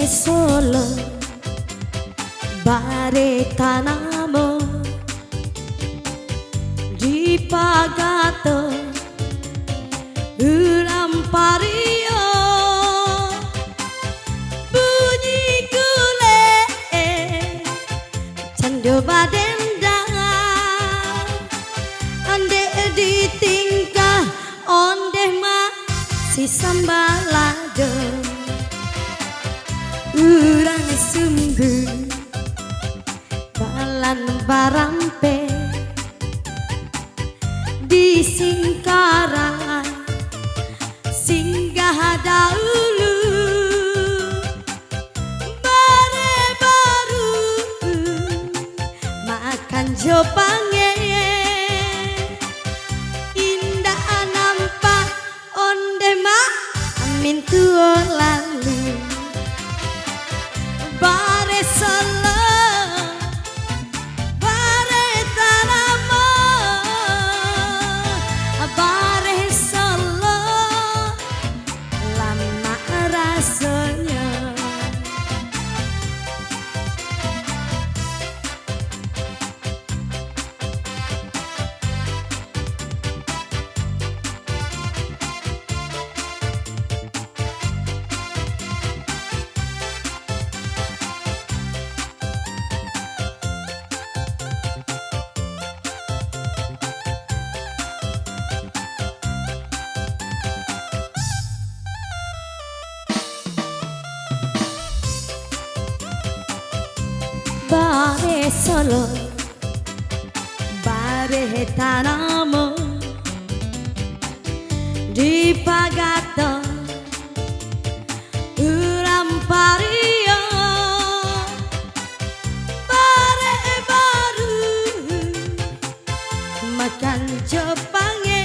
solo bare tanamo di pagato ulampario bunyi gule cando badendang ande ditingkah onde ma si sambalado urang sungguh balan barampe di Singkaran singgah dahulu bare baru makan jopange indah nampak onde ma amin tuo lalu bare solo bare tanamo bare solo lama rasanya bare solo bare tanamo di pagato ulampario bare baru makan jopange